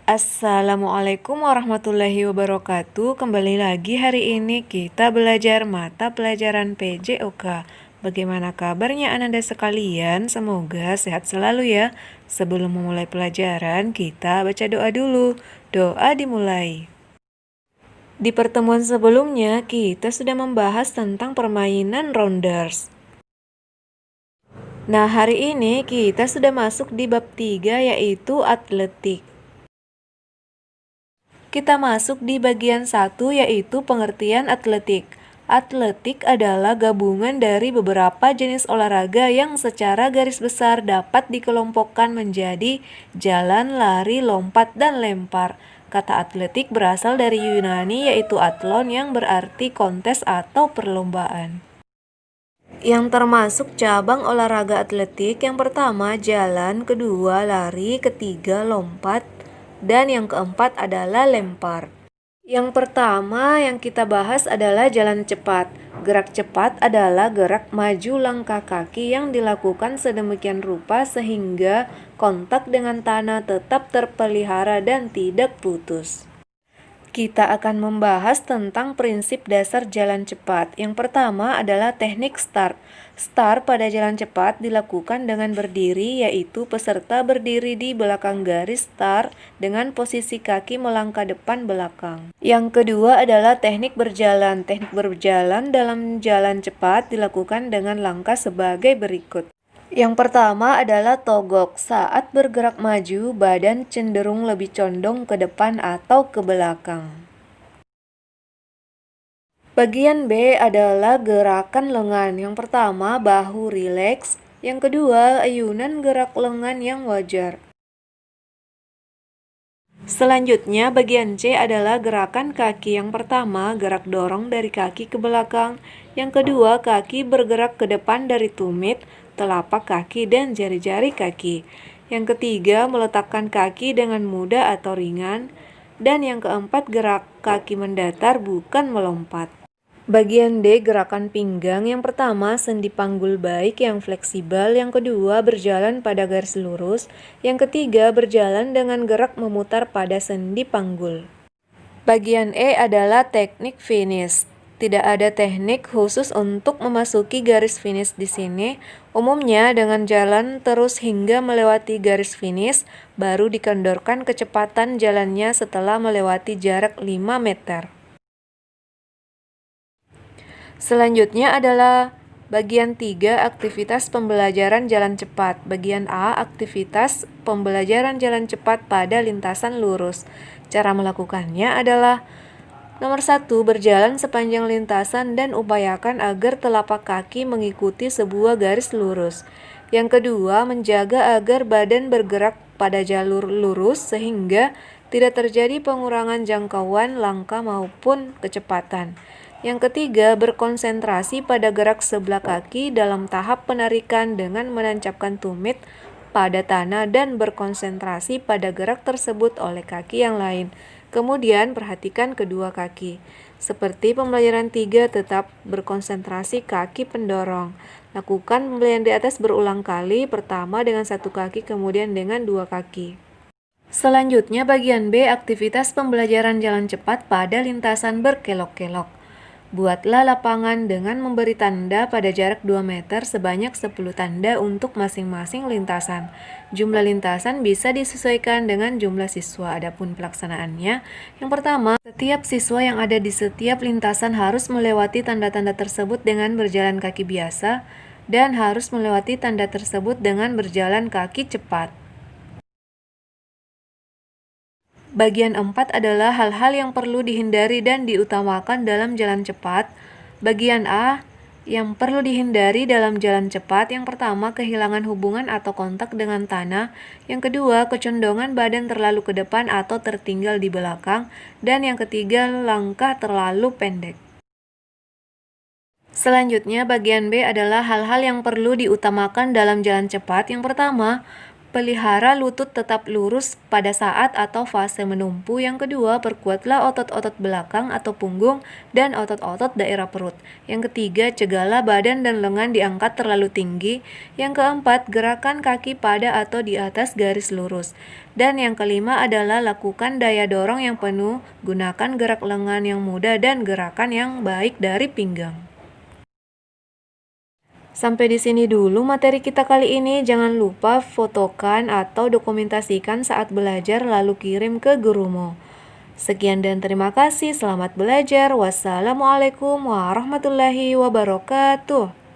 Assalamualaikum warahmatullahi wabarakatuh. Kembali lagi hari ini kita belajar mata pelajaran PJOK. Bagaimana kabarnya Ananda sekalian? Semoga sehat selalu ya. Sebelum memulai pelajaran, kita baca doa dulu. Doa dimulai. Di pertemuan sebelumnya, kita sudah membahas tentang permainan rounders. Nah, hari ini kita sudah masuk di bab 3 yaitu atletik. Kita masuk di bagian 1 yaitu pengertian atletik. Atletik adalah gabungan dari beberapa jenis olahraga yang secara garis besar dapat dikelompokkan menjadi jalan, lari, lompat, dan lempar. Kata atletik berasal dari Yunani yaitu atlon yang berarti kontes atau perlombaan. Yang termasuk cabang olahraga atletik yang pertama jalan, kedua lari, ketiga lompat, dan yang keempat adalah lempar. Yang pertama yang kita bahas adalah jalan cepat. Gerak cepat adalah gerak maju langkah kaki yang dilakukan sedemikian rupa sehingga kontak dengan tanah tetap terpelihara dan tidak putus. Kita akan membahas tentang prinsip dasar jalan cepat. Yang pertama adalah teknik start. Start pada jalan cepat dilakukan dengan berdiri, yaitu peserta berdiri di belakang garis start dengan posisi kaki melangkah depan belakang. Yang kedua adalah teknik berjalan. Teknik berjalan dalam jalan cepat dilakukan dengan langkah sebagai berikut. Yang pertama adalah togok. Saat bergerak maju, badan cenderung lebih condong ke depan atau ke belakang. Bagian B adalah gerakan lengan. Yang pertama, bahu rileks. Yang kedua, ayunan gerak lengan yang wajar. Selanjutnya, bagian C adalah gerakan kaki. Yang pertama, gerak dorong dari kaki ke belakang. Yang kedua, kaki bergerak ke depan dari tumit, telapak kaki, dan jari-jari kaki. Yang ketiga, meletakkan kaki dengan mudah atau ringan. Dan yang keempat, gerak kaki mendatar bukan melompat. Bagian D, gerakan pinggang. Yang pertama, sendi panggul baik yang fleksibel. Yang kedua, berjalan pada garis lurus. Yang ketiga, berjalan dengan gerak memutar pada sendi panggul. Bagian E adalah teknik finish. Tidak ada teknik khusus untuk memasuki garis finish di sini. Umumnya dengan jalan terus hingga melewati garis finish, baru dikendorkan kecepatan jalannya setelah melewati jarak 5 meter. Selanjutnya adalah bagian 3, aktivitas pembelajaran jalan cepat. Bagian A, aktivitas pembelajaran jalan cepat pada lintasan lurus. Cara melakukannya adalah nomor 1, berjalan sepanjang lintasan dan upayakan agar telapak kaki mengikuti sebuah garis lurus. Yang kedua, menjaga agar badan bergerak pada jalur lurus sehingga tidak terjadi pengurangan jangkauan langkah maupun kecepatan. Yang ketiga, berkonsentrasi pada gerak sebelah kaki dalam tahap penarikan dengan menancapkan tumit pada tanah dan berkonsentrasi pada gerak tersebut oleh kaki yang lain. Kemudian perhatikan kedua kaki. Seperti pembelajaran 3, tetap berkonsentrasi kaki pendorong. Lakukan pembelajaran di atas berulang kali, pertama dengan satu kaki, kemudian dengan dua kaki. Selanjutnya bagian B, aktivitas pembelajaran jalan cepat pada lintasan berkelok-kelok. Buatlah lapangan dengan memberi tanda pada jarak 2 meter sebanyak 10 tanda untuk masing-masing lintasan. Jumlah lintasan bisa disesuaikan dengan jumlah siswa. Adapun pelaksanaannya, yang pertama, setiap siswa yang ada di setiap lintasan harus melewati tanda-tanda tersebut dengan berjalan kaki biasa dan harus melewati tanda tersebut dengan berjalan kaki cepat. Bagian 4 adalah hal-hal yang perlu dihindari dan diutamakan dalam jalan cepat. Bagian A, yang perlu dihindari dalam jalan cepat. Yang pertama, kehilangan hubungan atau kontak dengan tanah. Yang kedua, kecondongan badan terlalu ke depan atau tertinggal di belakang. Dan yang ketiga, langkah terlalu pendek. Selanjutnya, bagian B adalah hal-hal yang perlu diutamakan dalam jalan cepat. Yang pertama, Pelihara lutut tetap lurus pada saat atau fase menumpu. Yang kedua, perkuatlah otot-otot belakang atau punggung dan otot-otot daerah perut. Yang ketiga, cegahlah badan dan lengan diangkat terlalu tinggi. Yang keempat, gerakan kaki pada atau di atas garis lurus. Dan yang kelima adalah lakukan daya dorong yang penuh, gunakan gerak lengan yang mudah dan gerakan yang baik dari pinggang. Sampai di sini dulu materi kita kali ini. Jangan lupa fotokan atau dokumentasikan saat belajar lalu kirim ke gurumu. Sekian dan terima kasih. Selamat belajar. Wassalamualaikum warahmatullahi wabarakatuh.